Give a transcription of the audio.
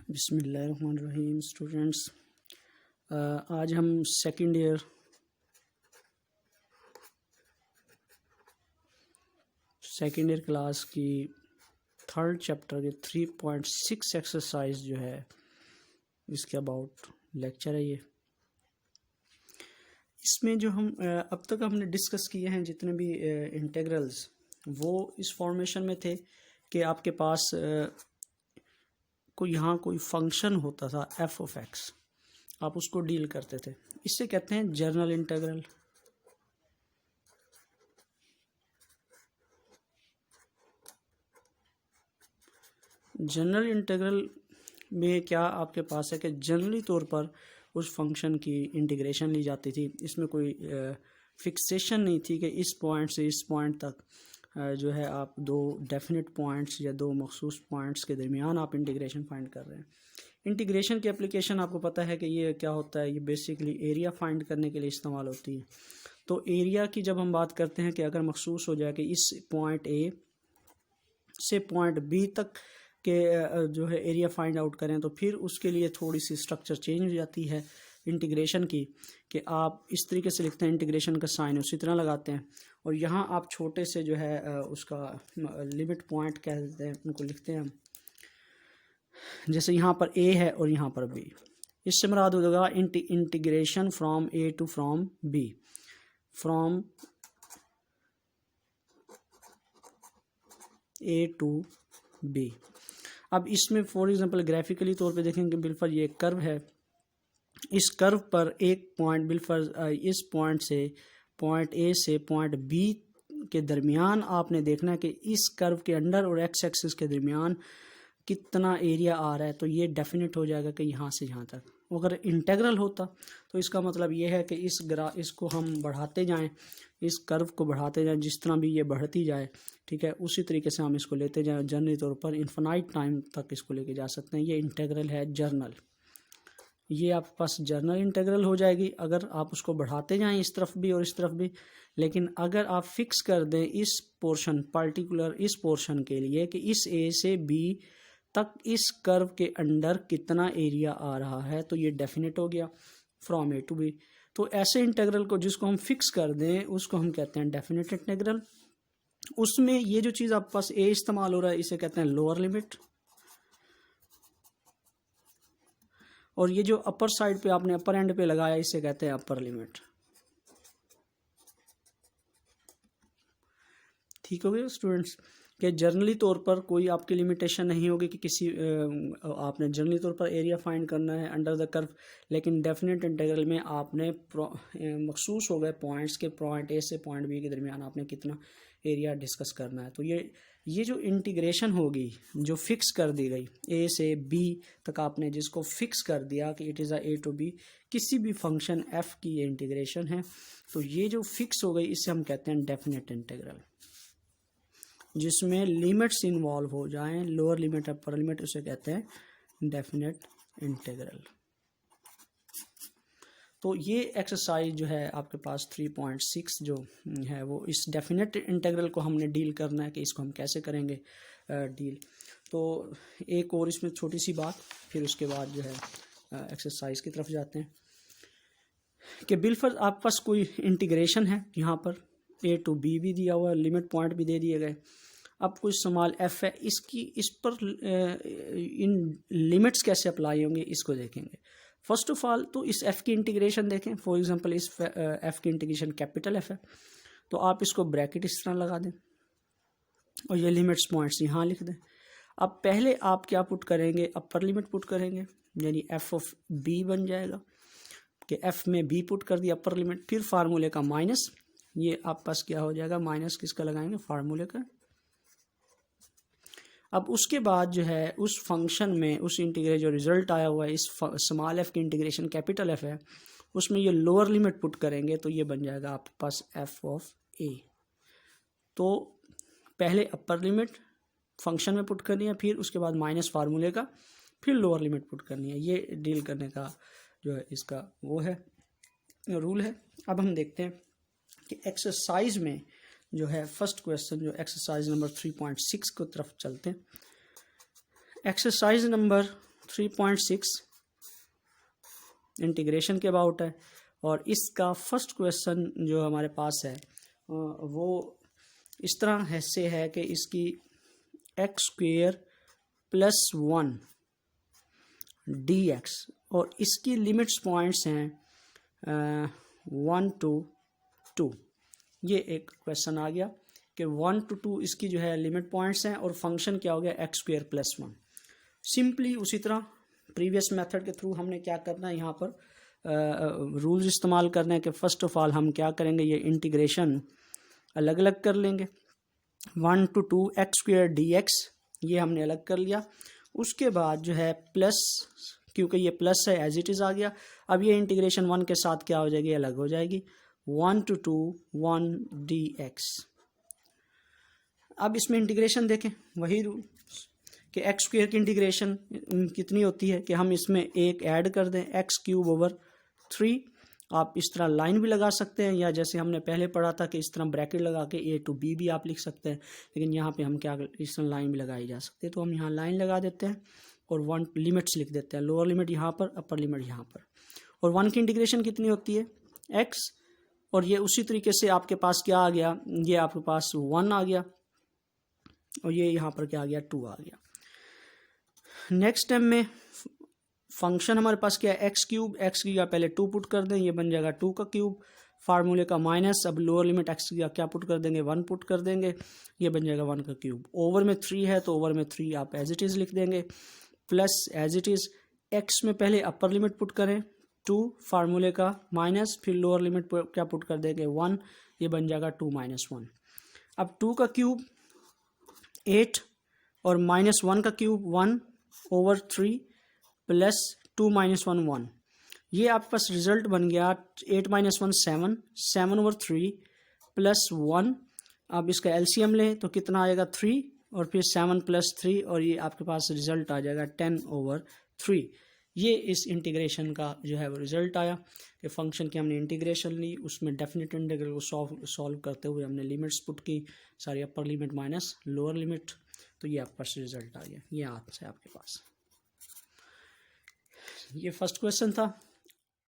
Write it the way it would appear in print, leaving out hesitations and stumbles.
बिस्मिल्लाहिर्रहमानिर्रहीम स्टूडेंट्स, आज हम सेकेंड ईयर क्लास की थर्ड चैप्टर के 3.6 एक्सरसाइज जो है इसके अबाउट लेक्चर है। ये इसमें जो हम अब तक हमने डिस्कस किए हैं जितने भी इंटेग्रल्स वो इस फॉर्मेशन में थे कि आपके पास यहाँ कोई फंक्शन होता था एफ ऑफ एक्स, आप उसको डील करते थे। इससे कहते हैं जनरल इंटीग्रल। जनरल इंटीग्रल में क्या आपके पास है कि जनरली तौर पर उस फंक्शन की इंटीग्रेशन ली जाती थी। इसमें कोई फिक्सेशन नहीं थी कि इस पॉइंट से इस पॉइंट तक जो है आप दो डेफिनेट पॉइंट्स या दो मखसूस पॉइंट्स के दरमियान आप इंटीग्रेशन फाइंड कर रहे हैं। इंटीग्रेशन की एप्लीकेशन आपको पता है कि ये क्या होता है, ये बेसिकली एरिया फाइंड करने के लिए इस्तेमाल होती है। तो एरिया की जब हम बात करते हैं कि अगर मखसूस हो जाए कि इस पॉइंट ए से पॉइंट बी तक के जो है एरिया फाइंड आउट करें, तो फिर उसके लिए थोड़ी सी स्ट्रक्चर चेंज हो जाती है इंटीग्रेशन की, कि आप इस तरीके से लिखते हैं, इंटीग्रेशन का साइन उसी तरह लगाते हैं, और यहाँ आप छोटे से जो है उसका लिमिट पॉइंट कह देते हैं, उनको लिखते हैं हम। जैसे यहाँ पर ए है और यहाँ पर बी, इससे मुराद हो जाएगा integration from A to from B, from A to B. अब इसमें फॉर एग्जांपल ग्राफिकली तौर पे देखेंगे, बिल्कुल ये कर्व है, इस कर्व पर एक पॉइंट बिल्कुल इस पॉइंट से पॉइंट ए से पॉइंट बी के दरमियान आपने देखना है कि इस कर्व के अंडर और एक्स एक्सिस के दरमियान कितना एरिया आ रहा है। तो ये डेफिनेट हो जाएगा कि यहाँ से यहाँ तक। अगर इंटीग्रल होता तो इसका मतलब ये है कि इसको हम बढ़ाते जाएं, इस कर्व को बढ़ाते जाएं, जिस तरह भी ये बढ़ती जाए, ठीक है, उसी तरीके से हम इसको लेते जाएं। जनरली तौर पर इन्फिनाइट टाइम तक इसको लेके जा सकते हैं। ये इंटीग्रल है जर्नल, ये आपके पास जर्नल इंटीग्रल हो जाएगी अगर आप उसको बढ़ाते जाएं इस तरफ भी और इस तरफ भी। लेकिन अगर आप फिक्स कर दें इस पोर्शन, पर्टिकुलर इस पोर्शन के लिए कि इस ए से बी तक इस कर्व के अंडर कितना एरिया आ रहा है, तो ये डेफिनेट हो गया फ्रॉम ए टू बी। तो ऐसे इंटीग्रल को जिसको हम फिक्स कर दें उसको हम कहते हैं डेफिनेट इंटीग्रल। उसमें ये जो चीज़ आपके पास ए इस्तेमाल हो रहा है इसे कहते हैं लोअर लिमिट, और ये जो अपर साइड पे आपने अपर एंड पे लगाया इसे कहते हैं अपर लिमिट। ठीक हो गया स्टूडेंट्स, कि जनरली तौर पर कोई आपकी लिमिटेशन नहीं होगी कि किसी आपने जनरली तौर पर एरिया फाइंड करना है अंडर द कर्व, लेकिन डेफिनेट इंटीग्रल में आपने मखसूस हो गए पॉइंट्स के पॉइंट ए से पॉइंट बी के दरमियान आपने कितना एरिया डिस्कस करना है। तो ये जो इंटीग्रेशन होगी जो फिक्स कर दी गई ए से बी तक, आपने जिसको फिक्स कर दिया कि it is a A to B, किसी भी फंक्शन एफ की ये इंटीग्रेशन है, तो ये जो फिक्स हो गई इसे हम कहते हैं डेफिनेट इंटीग्रल। जिसमें लिमिट्स इन्वॉल्व हो जाएं, लोअर लिमिट अपर लिमिट, उसे कहते हैं डेफिनेट इंटीग्रल। तो ये एक्सरसाइज जो है आपके पास 3.6 जो है वो इस डेफिनेट इंटीग्रल को हमने डील करना है कि इसको हम कैसे करेंगे डील। तो एक और इसमें छोटी सी बात, फिर उसके बाद जो है एक्सरसाइज की तरफ जाते हैं कि बिलफर्ज आपके पास कोई इंटीग्रेशन है, यहाँ पर ए टू बी भी दिया हुआ है, लिमिट पॉइंट भी दे दिए गए। अब कोई स्मॉल एफ है, इस पर इन लिमिट्स कैसे अप्लाई होंगे इसको देखेंगे। फर्स्ट ऑफ ऑल तो इस एफ की इंटीग्रेशन देखें। फॉर एग्जांपल इस एफ की इंटीग्रेशन कैपिटल एफ है, तो आप इसको ब्रैकेट इस तरह लगा दें और ये लिमिट्स पॉइंट्स यहाँ लिख दें। अब पहले आप क्या पुट करेंगे, अपर लिमिट पुट करेंगे, यानी एफ ऑफ बी बन जाएगा कि एफ में बी पुट कर दिया अपर लिमिट, फिर फार्मूले का माइनस, ये आप पास क्या हो जाएगा, माइनस किसका लगाएंगे, फार्मूले का। अब उसके बाद जो है उस फंक्शन में उस इंटीग्रेशन जो रिजल्ट आया हुआ है इस स्मॉल एफ की इंटीग्रेशन कैपिटल एफ है, उसमें ये लोअर लिमिट पुट करेंगे, तो ये बन जाएगा आपके पास एफ ऑफ ए। तो पहले अपर लिमिट फंक्शन में पुट करनी है, फिर उसके बाद माइनस फार्मूले का, फिर लोअर लिमिट पुट करनी है। ये डील करने का जो है इसका वो है रूल है। अब हम देखते हैं कि एक्सरसाइज में जो है फर्स्ट क्वेश्चन जो एक्सरसाइज नंबर 3.6 को तरफ चलते हैं। एक्सरसाइज नंबर 3.6 इंटीग्रेशन के अबाउट है। और इसका फर्स्ट क्वेश्चन जो हमारे पास है वो इस तरह से है कि इसकी x² + 1 dx और इसकी लिमिट्स पॉइंट्स हैं 1 to 2। ये एक क्वेश्चन आ गया कि 1 to 2 इसकी जो है लिमिट पॉइंट्स हैं और फंक्शन क्या हो गया x² + 1। सिंपली उसी तरह प्रीवियस मेथड के थ्रू हमने क्या करना है, यहाँ पर रूल्स इस्तेमाल करने हैं कि फ़र्स्ट ऑफ ऑल हम क्या करेंगे, ये इंटीग्रेशन अलग अलग कर लेंगे। 1 to 2 x² dx ये हमने अलग कर लिया। उसके बाद जो है प्लस, क्योंकि ये प्लस है एज इट इज़ आ गया। अब ये इंटीग्रेशन 1 के साथ क्या हो जाएगी, अलग हो जाएगी। 1 to 2 1 dx। अब इसमें इंटीग्रेशन देखें, वही रूल कि x² की इंटीग्रेशन कितनी होती है कि हम इसमें एक ऐड कर दें x³ / 3। आप इस तरह लाइन भी लगा सकते हैं, या जैसे हमने पहले पढ़ा था कि इस तरह ब्रैकेट लगा के a to b भी आप लिख सकते हैं, लेकिन यहाँ पे हम क्या इस तरह लाइन भी लगाई जा सकती है। तो हम यहाँ लाइन लगा देते हैं और 1 लिमिट्स लिख देते हैं, लोअर लिमिट यहाँ पर, अपर लिमिट यहाँ पर। और 1 की इंटीग्रेशन कितनी होती है x, और ये उसी तरीके से आपके पास क्या आ गया, ये आपके पास 1 आ गया और ये यहाँ पर क्या आ गया, 2 आ गया। नेक्स्ट स्टेप में फंक्शन हमारे पास क्या है, x³ x की जगह पहले 2 पुट कर दें, ये बन जाएगा 2 का क्यूब, फार्मूले का माइनस, अब लोअर लिमिट x की जगह क्या पुट कर देंगे, 1 पुट कर देंगे, ये बन जाएगा 1 का क्यूब। ओवर में 3 है तो ओवर में 3 आप एज इट इज़ लिख देंगे, plus as it is x में पहले अपर लिमिट पुट करें 2, फार्मूले का माइनस, फिर लोअर लिमिट क्या पुट कर देंगे 1, ये बन जाएगा 2 - 1। अब 2 का क्यूब 8 और -1 का क्यूब 1 ओवर 3 प्लस 2 - 1 1। ये आपके पास रिजल्ट बन गया 8 - 1 7, 7 ओवर 3 प्लस 1। अब इसका एलसीएम लें तो कितना आएगा 3, और फिर 7 + 3, और ये आपके पास रिजल्ट आ जाएगा 10 ओवर 3। ये इस इंटीग्रेशन का जो है वो रिजल्ट आया कि फंक्शन की हमने इंटीग्रेशन ली, उसमें डेफिनेट इंटीग्रल को सॉल्व करते हुए हमने लिमिट्स पुट की, सारी upper limit minus lower limit, तो ये आपके पास रिजल्ट आ गया। ये आंसर है आपके पास। ये फर्स्ट क्वेश्चन था।